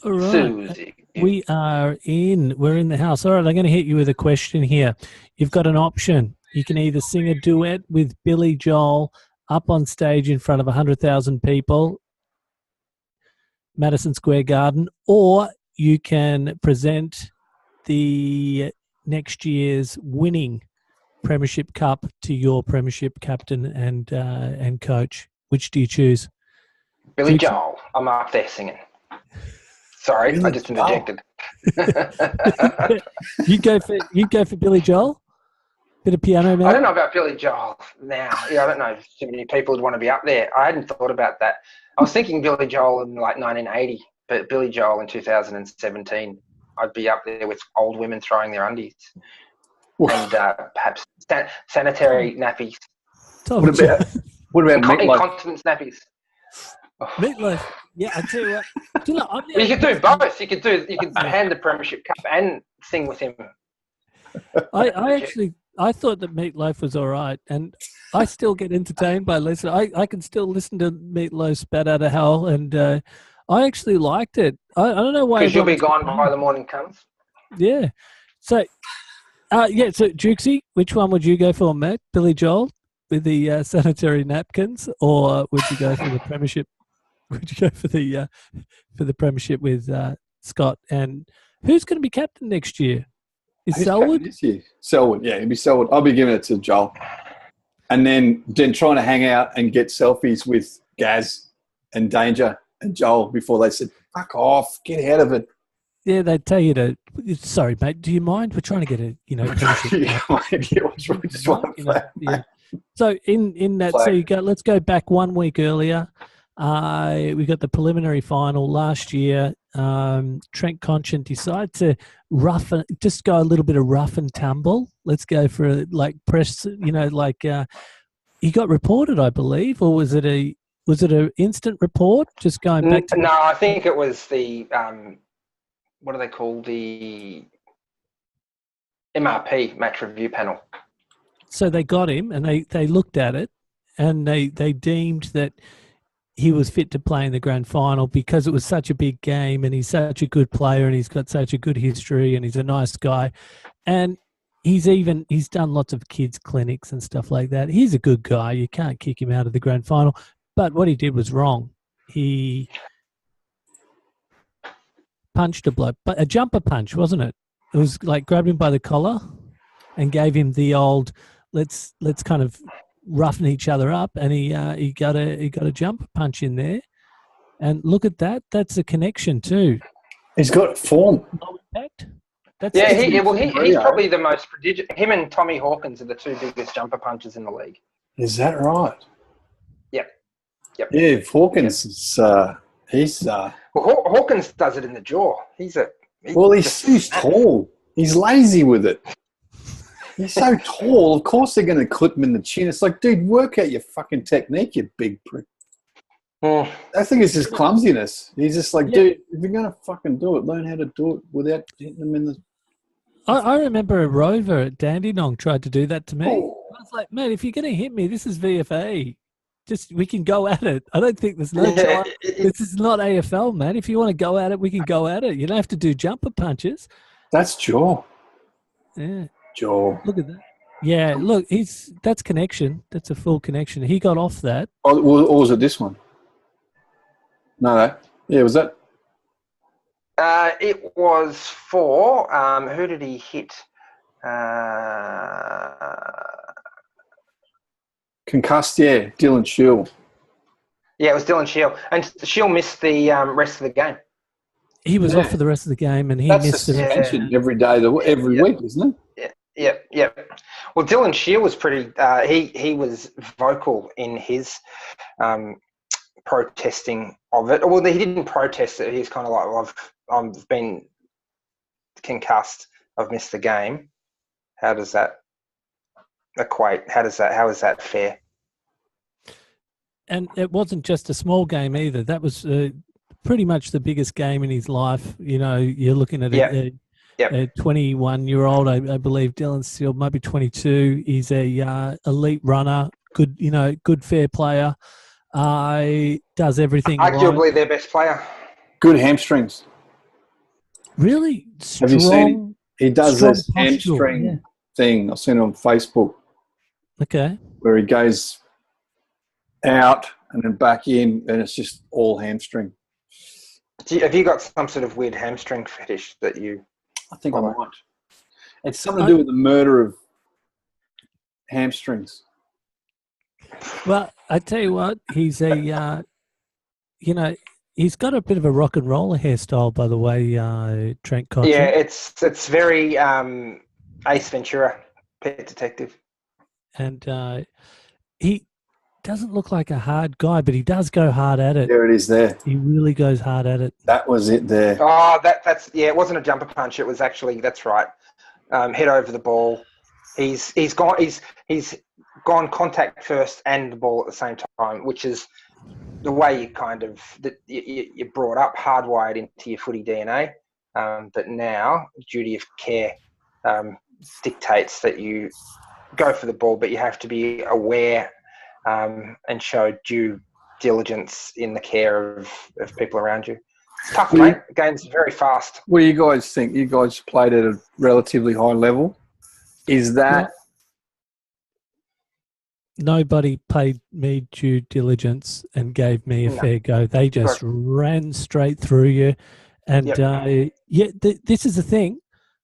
All right. Susie. We're in the house. All right, I'm going to hit you with a question here. You've got an option. You can either sing a duet with Billy Joel up on stage in front of 100,000 people, Madison Square Garden, or you can present the next year's winning Premiership Cup to your Premiership captain and coach. Which do you choose? Billy Joel. I'm up there singing. Sorry, Billy I just interjected. You'd go for Billy Joel? Bit of piano, man. I don't know about Billy Joel now. Yeah, I don't know if too many people would want to be up there. I hadn't thought about that. I was thinking Billy Joel in like 1980, but Billy Joel in 2017, I'd be up there with old women throwing their undies and perhaps sanitary nappies. What about Meatloaf? Incontinence nappies. Meatloaf. Yeah, I tell you what. You could do both. You could hand the Premiership Cup and sing with him. I thought that Meatloaf was all right, and I still get entertained by listening. I can still listen to Meatloaf spat out of hell, and I actually liked it. I don't know why. Because you'll be gone by the morning comes. Yeah. So, so Jukesy, which one would you go for, Matt? Billy Joel with the sanitary napkins, or would you go for the Premiership? Would you go for the Premiership with Scott? And who's going to be captain next year? Is Selwood? This year? Selwood, yeah, it'd be Selwood. I'll be giving it to Joel. And then trying to hang out and get selfies with Gaz and Danger and Joel before they said, fuck off, get out of it. Yeah, they'd tell you to, sorry, mate, do you mind? We're trying to get a, yeah. So in that, so let's go back 1 week earlier. We got the preliminary final last year. Trent Conchant decided to just go a little bit of rough and tumble. Let's go for press, he got reported, I believe, or was it an instant report? Just going back to no, I think it was the what do they call the MRP match review panel. So they got him and they looked at it and they deemed that he was fit to play in the grand final because it was such a big game and he's such a good player and he's got such a good history and he's a nice guy. And he's done lots of kids clinics and stuff like that. He's a good guy. You can't kick him out of the grand final. But what he did was wrong. He punched a bloke, but a jumper punch, wasn't it? It was like grabbed him by the collar and gave him the old, let's kind of roughen each other up, and he got a jumper punch in there. And look at that. That's a connection too. He's got form. Low impact. He's probably the most prodigious. Him and Tommy Hawkins are the two biggest jumper punchers in the league. Is that right? Yep. Yeah, Hawkins is Hawkins does it in the jaw. He's tall. He's lazy with it. He's so tall. Of course they're going to clip him in the chin. It's like, dude, work out your fucking technique, you big prick. I think it's just clumsiness. He's just like, dude, if you're going to fucking do it, learn how to do it without hitting them in the... I remember a rover at Dandenong tried to do that to me. Oh. I was like, mate, if you're going to hit me, this is VFA. We can go at it. I don't think there's no time. This is not AFL, man. If you want to go at it, we can go at it. You don't have to do jumper punches. That's jaw. Yeah. Jaw. Look at that. Yeah, look, that's connection. That's a full connection. He got off that. Or was it this one? No. Yeah, was that? It was for, who did he hit? Concussed, yeah, Dylan Shield. Yeah, it was Dylan Shield. And Shield missed the rest of the game. He was off for the rest of the game and he missed it. Every day, every week, isn't it? Yeah. Well, Dylan Shield was pretty, he was vocal in his protesting of it. Well, he didn't protest it. He's kind of like, I've been concussed. I've missed the game. How does that equate? How is that fair? And it wasn't just a small game either. That was pretty much the biggest game in his life. You know, you're looking at a 21-year-old, I believe Dylan Shield, might be 22. He's a elite runner, good fair player. Does everything arguably right. Their best player. Good hamstrings. really Have you seen him? He does strong this posture, hamstring thing. I've seen it on Facebook. Okay. Where he goes out and then back in, and it's just all hamstring. Have you got some sort of weird hamstring fetish that you... I think I might. It's something to do with the murder of hamstrings. Well, I tell you what, he's a, he's got a bit of a rock and roller hairstyle, by the way, Trent Cotchin. Yeah, it's very Ace Ventura, Pet Detective. And he doesn't look like a hard guy, but he does go hard at it. There it is there. He really goes hard at it. That was it there. Oh, that's it wasn't a jumper punch. It was actually, that's right. Head over the ball. He's gone contact first and the ball at the same time, which is the way you kind of you're brought up, hardwired into your footy DNA. But now, duty of care dictates that you go for the ball, but you have to be aware and show due diligence in the care of people around you. It's tough, mate. The game's very fast. What do you guys think? You guys played at a relatively high level. Is that... Nobody paid me due diligence and gave me a fair go. They just ran straight through you. And, this is the thing.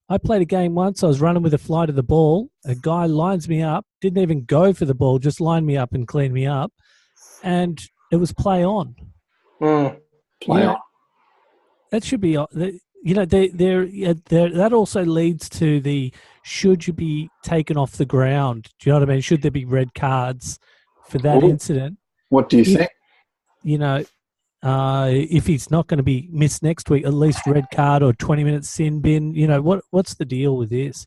I played a game once. I was running with a fly to the ball. A guy lines me up, didn't even go for the ball, just lined me up and cleaned me up. And it was play on. Play on. That should be, that also leads to the, should you be taken off the ground? Do you know what I mean? Should there be red cards for that incident? What do you think? If he's not going to be missed next week, at least red card or 20-minute sin bin. What's the deal with this?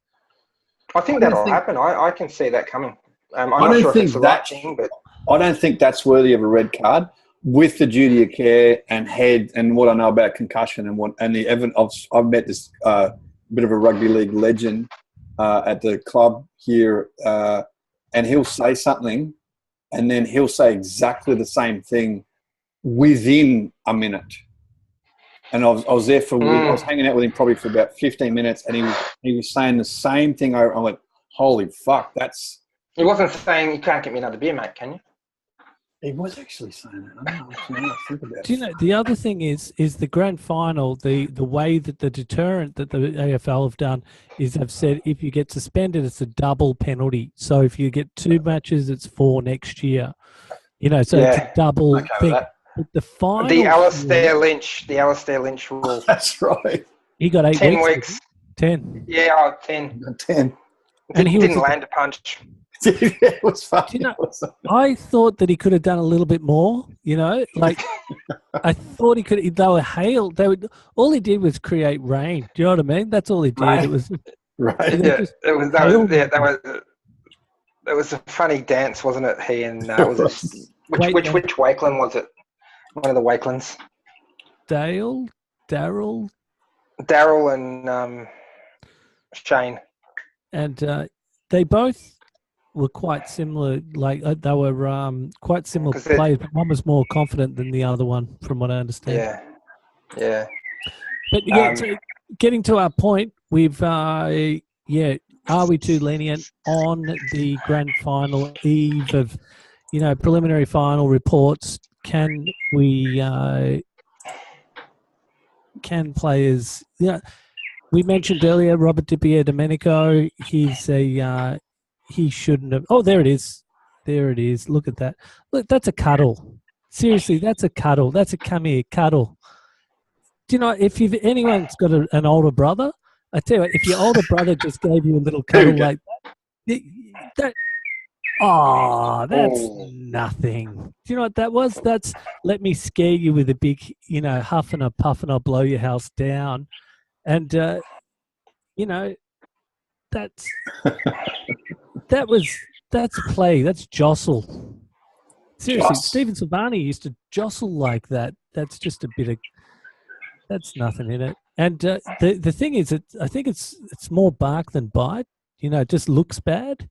I think that'll happen. I can see that coming. I'm not sure if it's the right thing, but I don't think that's worthy of a red card. With the duty of care and head and what I know about concussion and the evidence, I've met this bit of a rugby league legend at the club here, and he'll say something, and then he'll say exactly the same thing within a minute. And I was there for I was hanging out with him probably for about 15 minutes, and he was saying the same thing over. I'm like, holy fuck, that's... He wasn't saying, you can't get me another beer, mate, can you? He was actually saying that. I don't know. Think about Do you know, the other thing is the grand final, the way that the deterrent that the AFL have done is they've said if you get suspended, it's a double penalty. So if you get 2 matches, it's 4 next year. It's a double thing. But the final... The Alistair Lynch rule. That's right. He got 8 10 weeks. weeks. 10. Yeah, 10. 10. And he didn't land a punch. It was fun. I thought that he could have done a little bit more. I thought he could. They were hail. All he did was create rain. Do you know what I mean? That's all he did. Right. It was right. Yeah, that was a funny dance, wasn't it? He and which Wakeland was it? One of the Wakelands. Daryl and Shane. And they both were quite similar. They were quite similar players, but one was more confident than the other one, from what I understand. Yeah. But so getting to our point, we've are we too lenient on the grand final eve of, preliminary final reports? Can we? Can players? We mentioned earlier Robert Di Domenico. He shouldn't have. Oh, there it is. There it is. Look at that. Look, that's a cuddle. Seriously, that's a cuddle. That's a come here cuddle. Do you know, if anyone's got an older brother, I tell you what, if your older brother just gave you a little cuddle like that, that's nothing. Do you know what that was? That's let me scare you with a big, huff and a puff and I'll blow your house down. And, that's play. That's jostle. Seriously, Stephen Silvani used to jostle like that. That's just a bit of, that's nothing in it. And the thing is, I think it's more bark than bite. It just looks bad.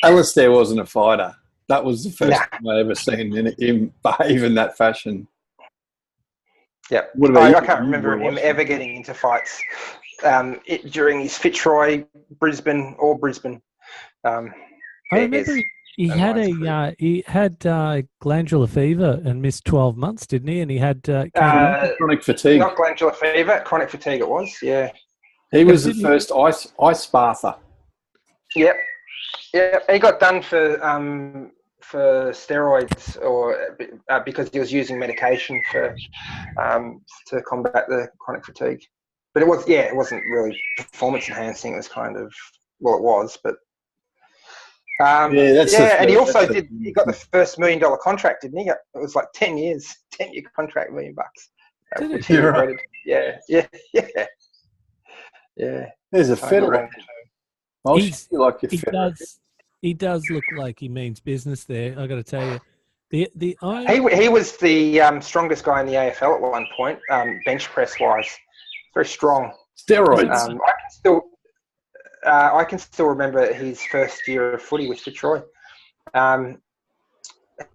Alistair wasn't a fighter. That was the first time I ever seen him behave in that fashion. Yeah. What about you? I can't remember him ever getting into fights during his Fitzroy, Brisbane. I remember he had glandular fever and missed 12 months, didn't he? And he had chronic fatigue. Not glandular fever, chronic fatigue. It was, yeah. He was the first ice bather. Yep. He got done for steroids or because he was using medication to combat the chronic fatigue. But it wasn't really performance enhancing. It was kind of, well, it was, but and he also he got the first $1 million contract, didn't he? It was like 10 years, 10-year contract, $1 million. Which he regretted. Yeah. There's a Federer. He does look like he means business there. I got to tell you, he was the strongest guy in the AFL at one point, bench press wise, very strong. Steroids. I can still remember his first year of footy with Fitzroy.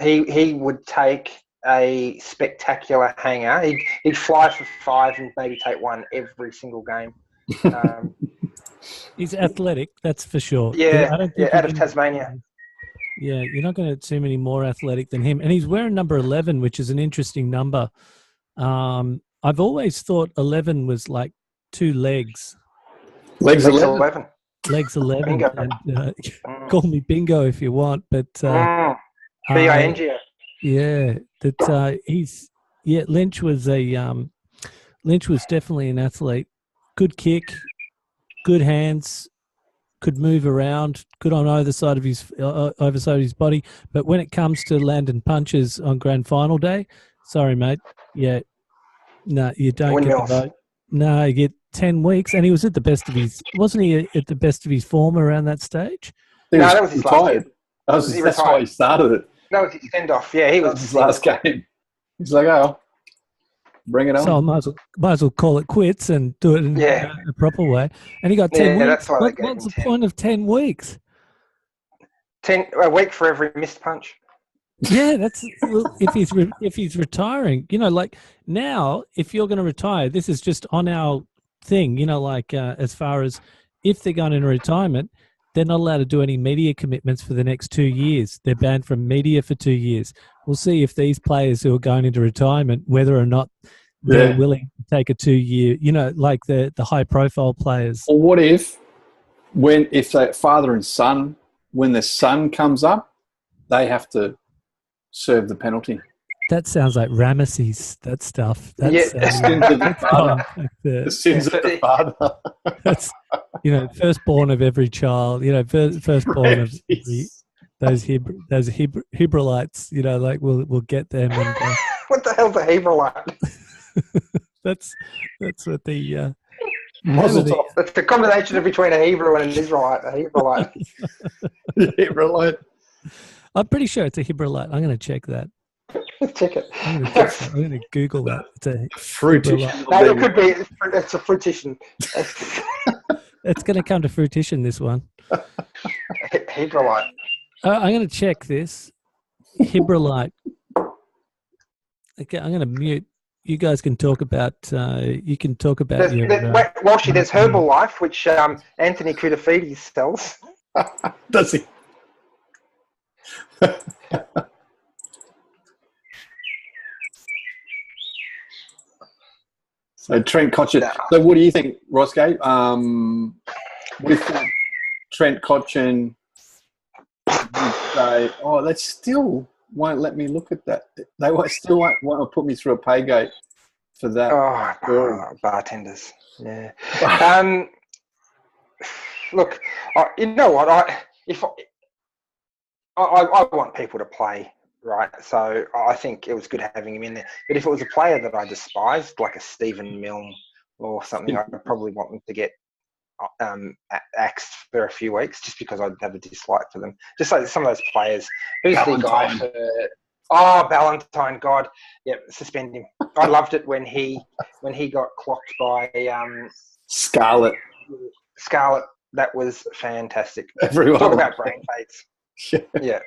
He would take a spectacular hanger. He'd fly for 5 and maybe take 1 every single game. He's athletic, that's for sure. Yeah, out of Tasmania. Yeah, you're not going to see many more athletic than him. And he's wearing number 11, which is an interesting number. I've always thought 11 was like 2 legs. Legs 11. Legs 11. Bingo. And, call me Bingo if you want, but B-I-N-G-O. Yeah, Lynch was definitely an athlete. Good kick, good hands, could move around, good on either side of his body. But when it comes to landing punches on grand final day, sorry, mate. Yeah, no, you don't get the vote. No, you get 10 weeks, and he was at the best of his. Wasn't he at the best of his form around that stage? That was his last year. That's why he started it. That was his send-off. Yeah, he was his last game. He's like, oh, bring it on. So I might as well call it quits and do it in a proper way. And he got 10 weeks. What's the point of 10 weeks? A week for every missed punch. Yeah, that's if he's retiring. Like now, if you're going to retire, this is just on our thing. As far as if they're going into retirement, they're not allowed to do any media commitments for the next 2 years. They're banned from media for 2 years. We'll see if these players who are going into retirement, whether or not they're willing to take a 2-year, like the high-profile players. Or what if they father and son, when the son comes up, they have to serve the penalty? That sounds like Ramesses, that stuff. The sins of the father. The sins of the father. That's, firstborn of every child, firstborn of those Hebraites, we'll get them. And, what the hell's a Hebraite? That's what the... It's a combination between a Hebrew and an Israelite. A Hebraite. Hebraite. I'm pretty sure it's a Hebraite. I'm going to check that. Check it. I'm going to Google that. It's a fruition. No, it could be. It's a fruition. It's going to come to fruition, this one. Hebraite. I'm going to check this. Hebraite. Okay, I'm going to mute. You guys can talk about. Walshy, there's Herbalife, which Anthony Koutafidis sells. Does he? So Trent Cotchin. So what do you think, Roscoe? With Trent Cotchin, say, they still won't let me look at that. They still won't want to put me through a pay gate for that. Bartenders. Yeah. Look, you know what? I want people to play, right? So I think it was good having him in there. But if it was a player that I despised, like a Stephen Milne or something, I'd probably want them to get axed for a few weeks just because I'd have a dislike for them. Just like some of those players. Who's the guy for... Ballantyne, God. Yep, suspend him. I loved it when he got clocked by Scarlett. That was fantastic. Everyone talk about brain fades. Yeah.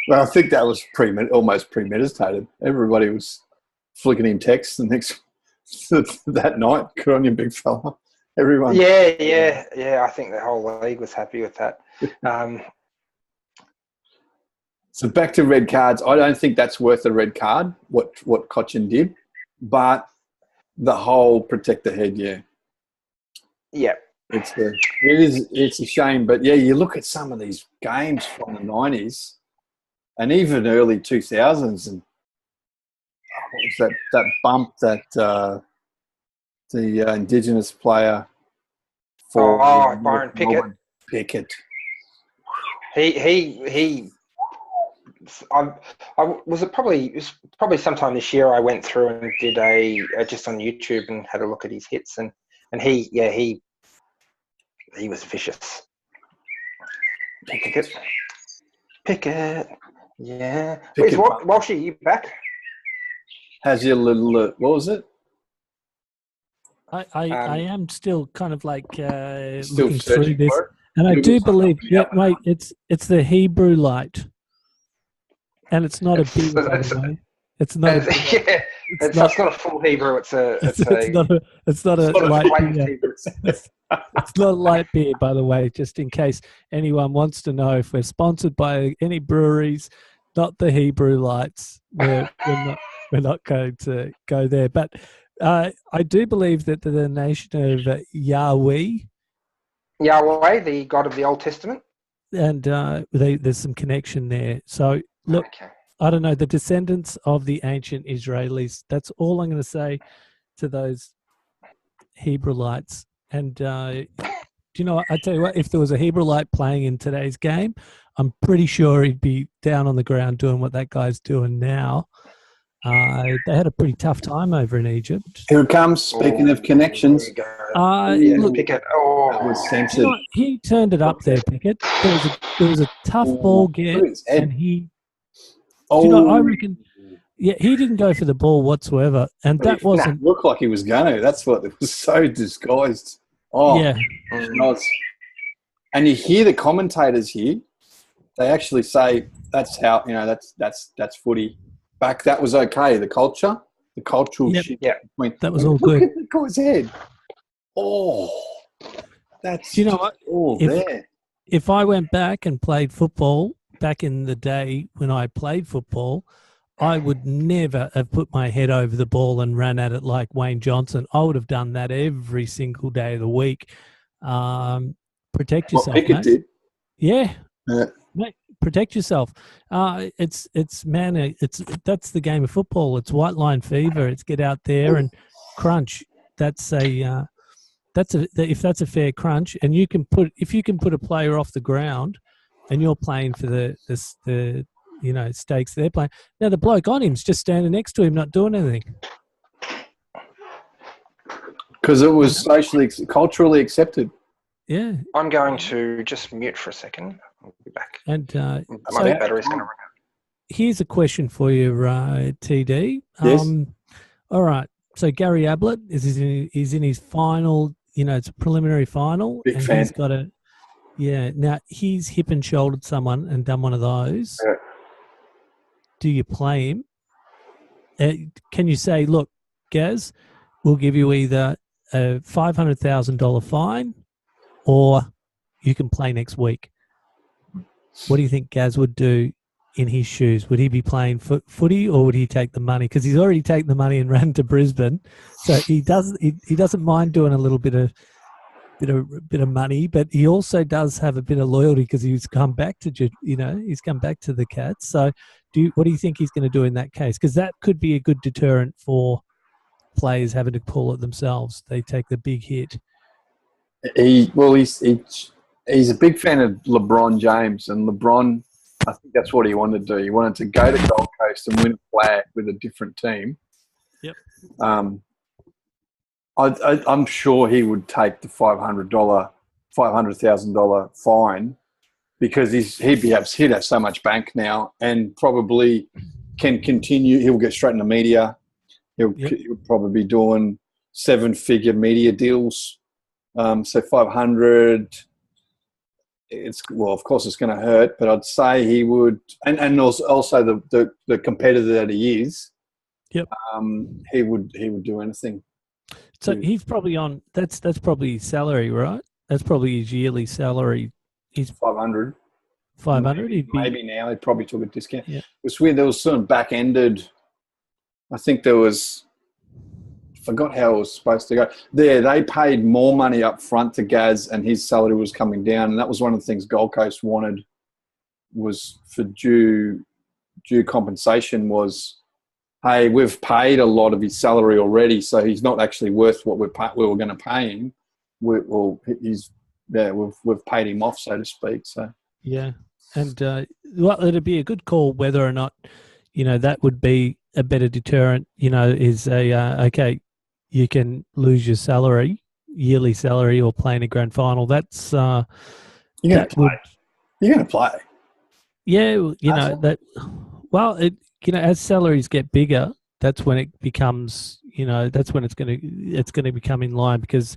Well, I think that was almost premeditated. Everybody was flicking him texts the next that night. Good on you, big fella. Everyone. Yeah. I think the whole league was happy with that. So back to red cards. I don't think that's worth a red card, what Cochin did. But the whole protect the head, yeah. Yeah. It's a shame. But, yeah, you look at some of these games from the 90s and even early 2000s, and what was that bump that the Indigenous player for Byron Pickett. Pickett. He was probably sometime this year I went through and did just on YouTube and had a look at his hits, and he was vicious. Pickett. Yeah. Pickett. Walsh, are you back? Has your little what was it? I am still kind of like Still looking through this, for it? and I do believe, mate, it's the Hebrew light, and it's not a beer, by the way. It's not. It's not a full Hebrew. It's not a light beer. It's not a light beer, by the way. Just in case anyone wants to know, if we're sponsored by any breweries, not the Hebrew lights. We're not going to go there, but. I do believe that the nation of Yahweh, the God of the Old Testament, and there's some connection there. So look, I don't know, the descendants of the ancient Israelis. That's all I'm going to say to those Hebrewites. And do you know what? I tell you what, if there was a Hebrewite playing in today's game, I'm pretty sure he'd be down on the ground doing what that guy's doing now. They had a pretty tough time over in Egypt. Here it comes. Speaking of connections. Look, Pickett. Was censored. You know, he turned it up there, Pickett. There was a tough ball get, and he. You know, I reckon. Yeah, he didn't go for the ball whatsoever, and that wasn't. Looked like he was going to. That's what it was, so disguised. Oh, yeah. And you hear the commentators here. They actually say that's how that's footy. Back, that was okay. The cultural shit. Yeah, that was all good. Look at the guy's head. Oh, that's you know what? All there. If I went back and played football back in the day when I played football, I would never have put my head over the ball and ran at it like Wayne Johnson. I would have done that every single day of the week. Protect yourself, Pickett mate. did. Yeah. Mate, protect yourself. That's the game of football. It's white line fever. It's get out there and crunch. If that's a fair crunch, and if you can put a player off the ground, and you're playing for the stakes they're playing. Now the bloke on him's just standing next to him, not doing anything. Because it was culturally accepted. Yeah. I'm going to just mute for a second. I'll be back. And my battery's going to run out. Here's a question for you, TD. Yes. All right. So Gary Ablett is in his final. It's a preliminary final, Big fan. He's got a. Yeah. Now he's hip and shouldered someone and done one of those. Yeah. Do you play him? Can you say, look, Gaz, we'll give you either a $500,000 fine, or you can play next week? What do you think Gaz would do in his shoes? Would he be playing footy, or would he take the money? Because he's already taken the money and ran to Brisbane, so he doesn't mind doing a little bit of money, but he also does have a bit of loyalty because he's come back to the Cats. So, what do you think he's going to do in that case? Because that could be a good deterrent for players having to pull it themselves. They take the big hit. He's a big fan of LeBron James, and LeBron, I think that's what he wanted to do. He wanted to go to Gold Coast and win a flag with a different team. Yep. I'm sure he would take the $500,000 fine, because he'd have so much bank now, and probably can continue. He'll get straight in the media. He'll probably be doing 7-figure media deals. So 500. Of course it's going to hurt, but I'd say he would, and also the competitor that he is, Yep. He would do anything. So he's probably on. That's probably his salary, right? That's probably his yearly salary. He's 500. 500. Maybe now he probably took a discount. Yeah. It was weird. There was sort of back ended. I think there was. Forgot how it was supposed to go. They paid more money up front to Gaz, and his salary was coming down, and that was one of the things Gold Coast wanted. Was for due compensation. Was, hey, we've paid a lot of his salary already, so he's not actually worth what we were going to pay him. We've paid him off, so to speak. So yeah, and well, it'd be a good call whether or not, that would be a better deterrent. Is okay, you can lose your yearly salary, or play in a grand final. That's you're going to play. You're going to play. Yeah, that. Well, as salaries get bigger, that's when it becomes, that's when it's going to become in line, because,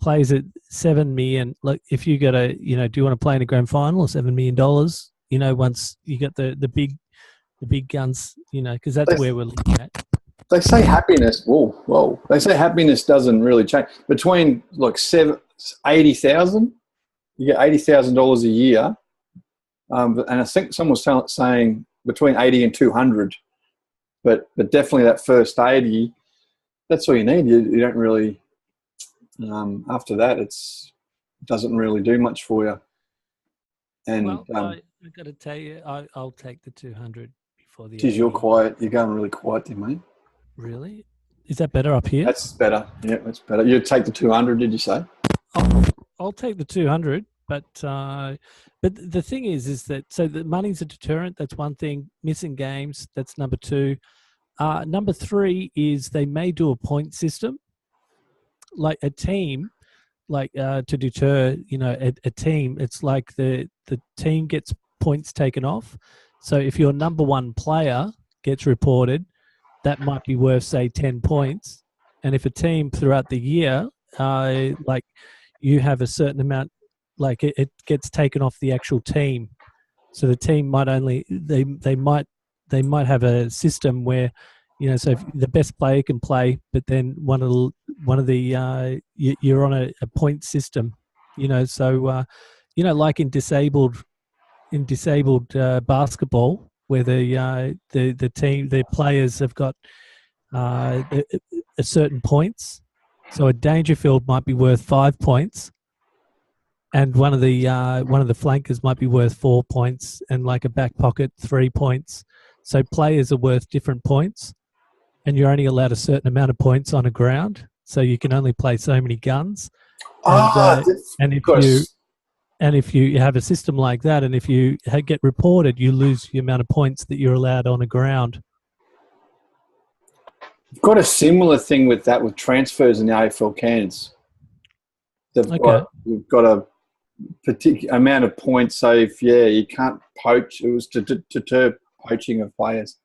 players at $7 million. Like, if you got do you want to play in a grand final or $7 million? Once you got the big guns, because that's where we're looking at. They say happiness. Whoa! They say happiness doesn't really change between like 80,000. You get $80,000 a year, and I think someone was saying between 80 and 200. But definitely that first 80, that's all you need. You don't really. After that, it doesn't really do much for you. And I've got to tell you, I'll take the 200 before the. Geez, you're quiet. You're going really quiet there, mate. Really? Is that better up here? That's better. Yeah, that's better. You'd take the 200, did you say? I'll take the 200, but the thing is that, so the money's a deterrent. That's one thing. Missing games. That's number two. Number three is they may do a point system, like a team, to deter. A team. It's like the team gets points taken off. So if your number one player gets reported, that might be worth, say, 10 points. And if a team throughout the year, you have a certain amount, it gets taken off the actual team. So the team might only, they might have a system where, so if the best player can play, but then one of the you're on a point system, so like in disabled basketball, where the players have got a certain points. So a Dangerfield might be worth 5 points, and one of the flankers might be worth 4 points, and like a back pocket 3 points. So players are worth different points, and you're only allowed a certain amount of points on a ground. So you can only play so many guns. And if you have a system like that, and if you get reported, you lose the amount of points that you're allowed on a ground. We've got a similar thing with that with transfers in the AFL Cairns. We've got a particular amount of points. So if you can't poach, it was to deter poaching of players.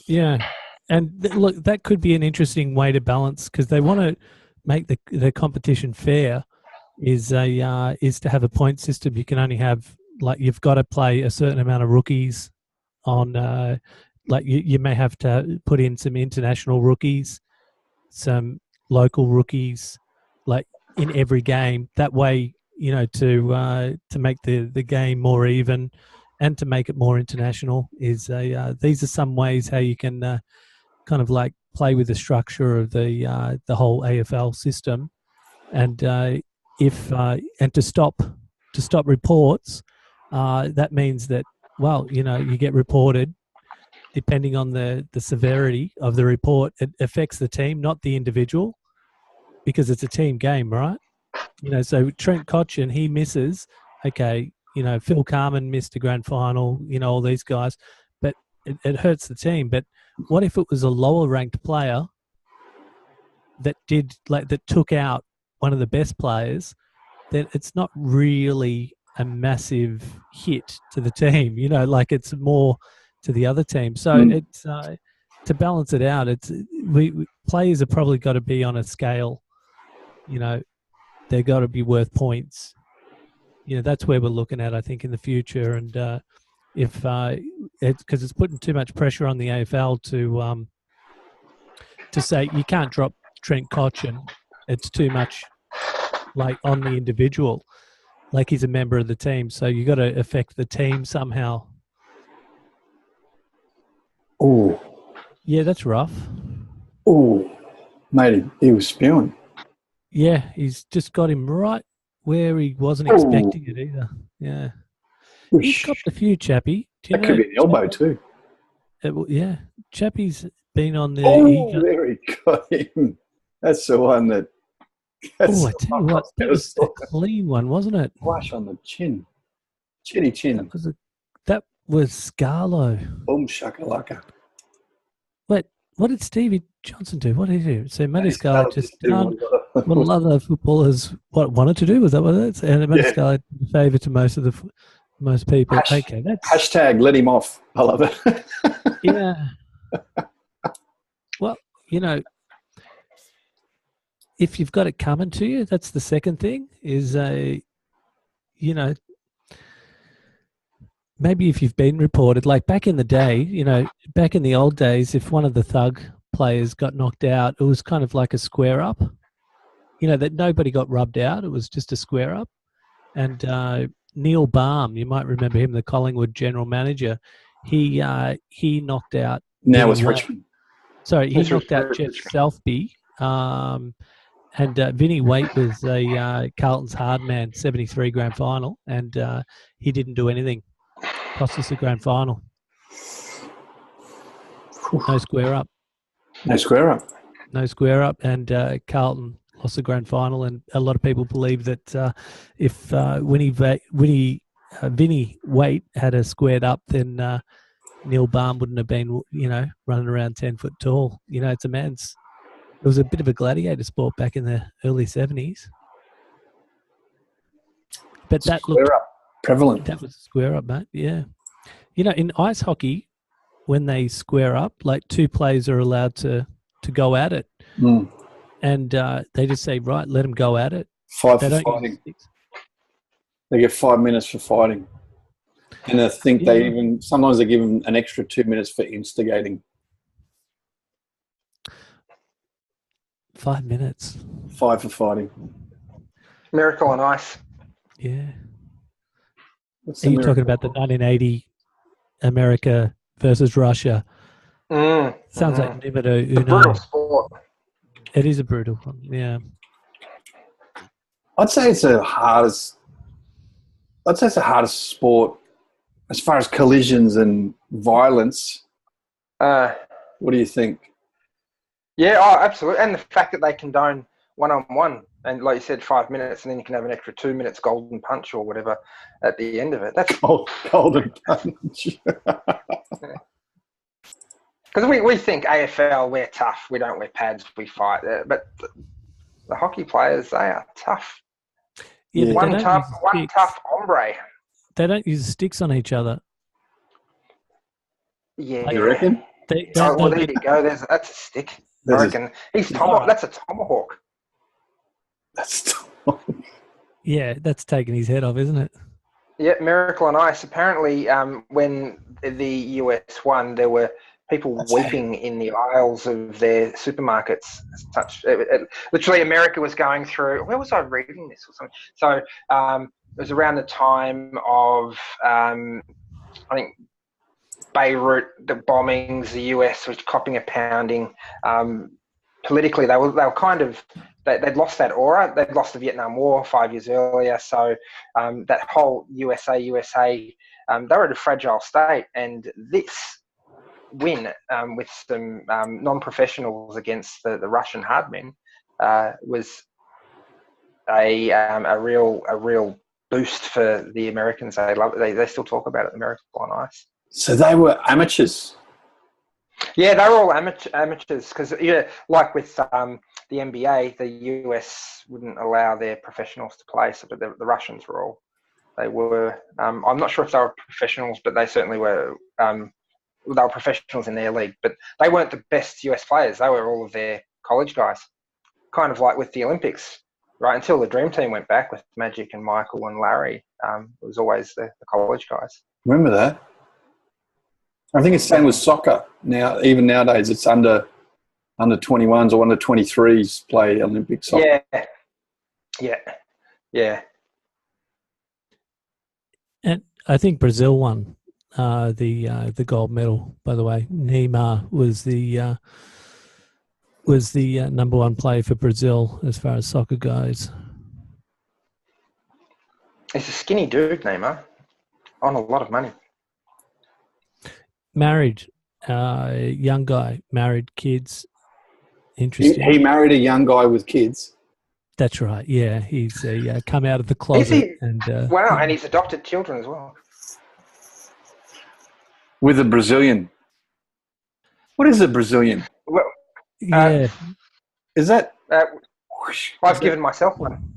Yeah, and look, that could be an interesting way to balance, because they want to make the competition fair. Is to have a point system. You can only have, you've got to play a certain amount of rookies on, you may have to put in some international rookies, some local rookies, in every game. That way, to make the game more even, and to make it more international. These are some ways how you can kind of play with the structure of the whole AFL system, and and to stop reports, that means that, you get reported. Depending on the severity of the report, it affects the team, not the individual, because it's a team game, right? So Trent Cotchin, he misses. Okay, Phil Carman missed a grand final. All these guys, but it hurts the team. But what if it was a lower ranked player that took out one of the best players? Then it's not really a massive hit to the team, it's more to the other team. So it's to balance it out. Players have probably got to be on a scale. They've got to be worth points. That's where we're looking at, I think, in the future. And if because it's putting too much pressure on the AFL to say you can't drop Trent Cotchin. It's too much like on the individual. Like he's a member of the team, so you got to affect the team somehow. Oh, Yeah, that's rough. oh, mate, he was spewing. Yeah, he's just got him right where he wasn't expecting it either. Yeah. He's copped a few, Chappie. That could be an elbow too. Yeah, Chappie's been on the. There he got him. That's the one that. I tell you what, that was a clean one, wasn't it? Flush on the chin. Chinny chin. That was Scarlo. Boom shakalaka. Wait, what did Stevie Johnson do? What did he do? So Matty Scarlo just done what a lot of other footballers wanted to do. Was that what it is? And Matty Scarlo did a favour to most people. Okay, that's hashtag let him off. I love it. Yeah. Well, if you've got it coming to you, that's the second thing is maybe if you've been reported, like back in the day, back in the old days, if one of the thug players got knocked out, it was kind of like a square up, that nobody got rubbed out. It was just a square up. And Neil Baum, you might remember him, the Collingwood general manager, he knocked out. Now it's Richmond. Sorry, he knocked out Jeff Southby. And Vinnie Waite was a Carlton's hard man, 73 grand final, and he didn't do anything. Cost us a grand final. No square up. No square up. No square up, and Carlton lost the grand final. And a lot of people believe that if Vinnie Waite had a squared up, then Neil Baum wouldn't have been, running around 10 foot tall. It was a bit of a gladiator sport back in the early 70s. But that looked prevalent. That was a square up, mate. Yeah. In ice hockey, when they square up, like two players are allowed to go at it. Mm. And they just say, right, let them go at it. 5 for fighting. They get 5 minutes for fighting. And I think sometimes they give them an extra 2 minutes for instigating. 5 minutes. 5 for fighting. Miracle on Ice. Yeah. Are you talking about the 1980 America versus Russia? Sounds like Numero Uno. A brutal sport. It is a brutal one, yeah. I'd say it's the hardest sport as far as collisions and violence. What do you think? Yeah, absolutely. And the fact that they condone one-on-one, and like you said, 5 minutes, and then you can have an extra 2 minutes golden punch or whatever at the end of it. That's golden punch. Because we think AFL, we're tough. We don't wear pads. We fight. But the hockey players, they are tough. Yeah, one tough hombre. They don't use sticks on each other. Yeah. You reckon? There you go. That's a stick. I reckon. That's a tomahawk. Yeah, that's taking his head off, isn't it? Yeah, Miracle on Ice. Apparently, when the US won, there were people weeping in the aisles of their supermarkets. Literally, America was going through. Where was I reading this or something? So it was around the time of, I think, Beirut, the bombings. The US was copping a pounding. Politically, they were kind of. They'd lost that aura. They'd lost the Vietnam War 5 years earlier. So that whole USA, they were in a fragile state. And this win with some non-professionals against the Russian hardmen was a real boost for the Americans. They love it. They still talk about it, the Miracle on Ice. So they were amateurs. Yeah, they were all amateurs because, like with the NBA, the US wouldn't allow their professionals to play, so but the Russians were all. They were. I'm not sure if they were professionals, but they certainly were. They were professionals in their league, but they weren't the best US players. They were all of their college guys, kind of like with the Olympics, right? Until the Dream Team went back with Magic and Michael and Larry. It was always the college guys. Remember that? I think it's the same with soccer now. Even nowadays, it's under under 21s or under 23s play Olympic soccer. Yeah. And I think Brazil won the gold medal. By the way, Neymar was the number one player for Brazil as far as soccer goes. He's a skinny dude, Neymar, on a lot of money. Married, young guy, married, kids. Interesting. He married a young guy with kids. That's right. Yeah, he's come out of the closet. Wow, and he's adopted children as well. With a Brazilian. What is a Brazilian? Well, yeah. Is that? I've given myself one.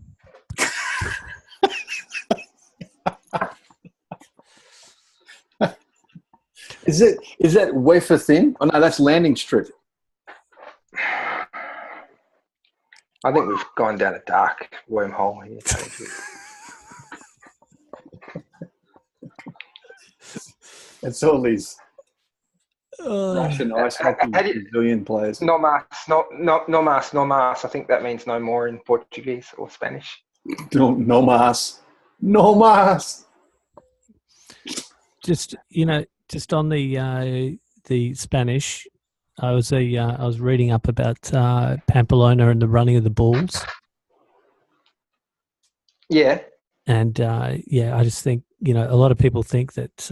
Is that wafer thin? Oh no, that's landing strip. I think we've gone down a dark wormhole here. It's all these Russian ice hockey Brazilian players. No mas. I think that means no more in Portuguese or Spanish. No mas. No mas. Just on the Spanish, I was reading up about Pamplona and the running of the bulls. Yeah. And I just think a lot of people think that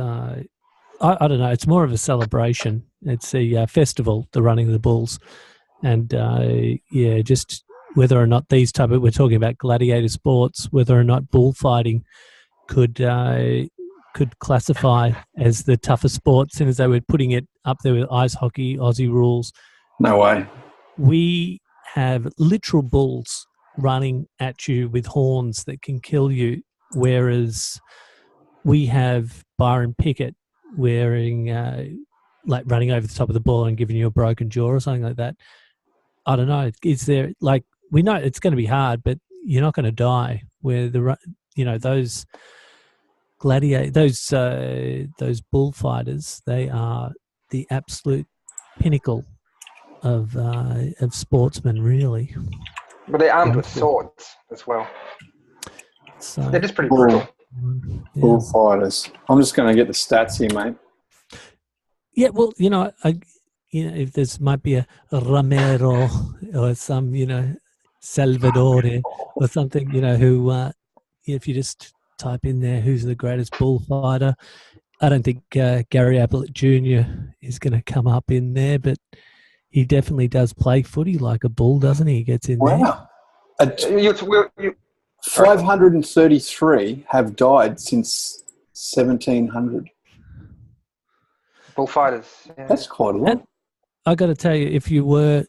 I don't know. It's more of a celebration. It's a festival, the running of the bulls, and just whether or not these type of, we're talking about gladiator sports, whether or not bullfighting could classify as the toughest sport, since as they were putting it up there with ice hockey, Aussie rules. No way. We have literal bulls running at you with horns that can kill you, whereas we have Byron Pickett wearing like running over the top of the bull and giving you a broken jaw or something like that. I don't know. Is there, like, we know it's going to be hard, but you're not going to die. Where those those bullfighters, they are the absolute pinnacle of sportsmen, really. But they're armed with swords as well. So they're just pretty brutal. Bullfighters. I'm just going to get the stats here, mate. Yeah, well, if there's might be a Romero or some, Salvador or something, who, if you just type in there who's the greatest bullfighter, I don't think Gary Ablett Jr. is going to come up in there, but he definitely does play footy like a bull, doesn't he? He gets in there. Wow. 533 have died since 1700. Bullfighters. Yeah. That's quite a lot. And I got to tell you, if you were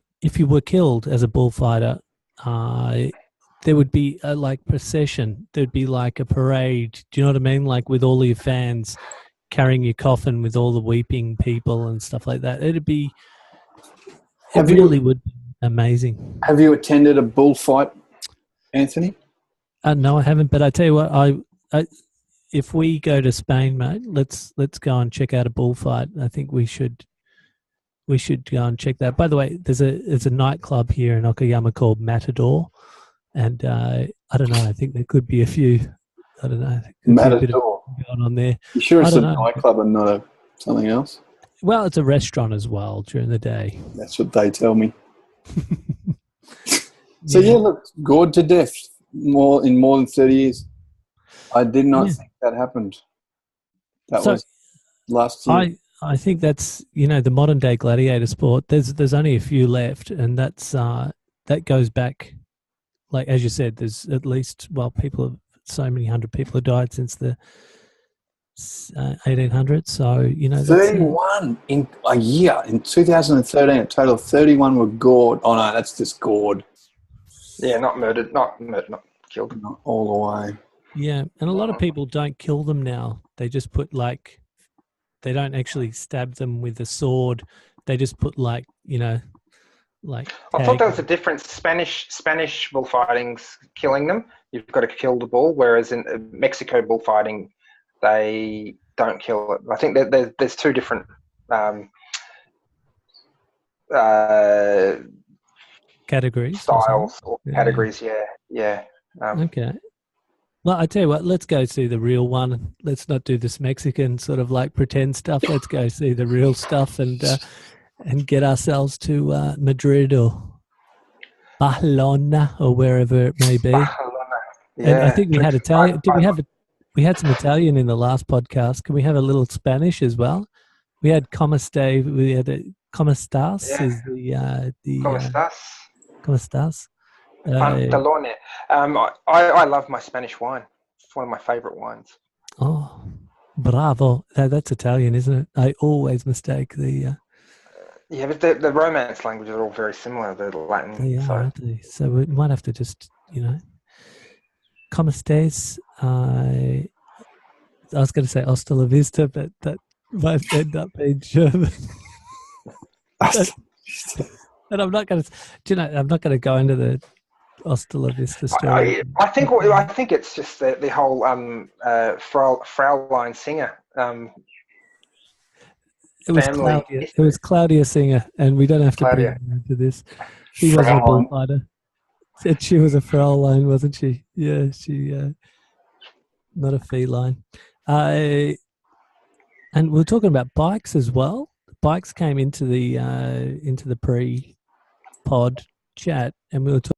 killed as a bullfighter, there would be a procession. There'd be like a parade. Do you know what I mean? Like with all your fans carrying your coffin with all the weeping people and stuff like that. Would be amazing. Have you attended a bullfight, Anthony? No, I haven't. But I tell you what, I if we go to Spain, mate, let's go and check out a bullfight. I think we should go and check that. By the way, there's a nightclub here in Okayama called Matador, and I don't know. I think there could be a few. I don't know. Matador going on there. You sure it's a nightclub and not something else? Well, it's a restaurant as well during the day. That's what they tell me. So look, gored to death in more than 30 years. I did not think that happened. That was last year. I think that's the modern day gladiator sport. There's only a few left, and that goes back, like as you said. There's at least so many hundred people have died since the 1800s. So 31 in a year in 2013. A total of 31 were gored. Oh no, that's just gored. Yeah, not murdered, not killed. Not all the way. Yeah, and a lot of people don't kill them now. They just put they don't actually stab them with a sword. They just put I thought there was a difference. Spanish bullfighting's killing them. You've got to kill the bull, whereas in Mexico bullfighting, they don't kill it. I think there's two different Categories or something? styles or categories. Yeah. Okay. Well, I tell you what, let's go see the real one. Let's not do this Mexican sort of like pretend stuff. Let's go see the real stuff and get ourselves to Madrid or Barcelona or wherever it may be. Barcelona. Yeah. And I think we had Italian. Did we have we had some Italian in the last podcast. Can we have a little Spanish as well? We had "Cómo esté." We had "Cómo estás." Yeah. Is the ¿Cómo estás? ¿Cómo estás? Pantalone. I love my Spanish wine. It's one of my favorite wines. Oh, bravo! That's Italian, isn't it? I always mistake the. Yeah, but the Romance languages are all very similar. The Latin. They are, aren't they? So we might have to just, "Cómo estás?" I was going to say "Hasta la vista," but that might end up being German. And I'm not going to. I'm not going to go into the "Hasta la vista" story. I think it's just the whole Fraulein Singer. It was Claudia Singer, and we don't have to bring her into this. She wasn't a bullfighter. Said she was a Fraulein, wasn't she? Yeah, she not a feline. And we're talking about bikes as well. Bikes came into the pre-pod chat, and we were talking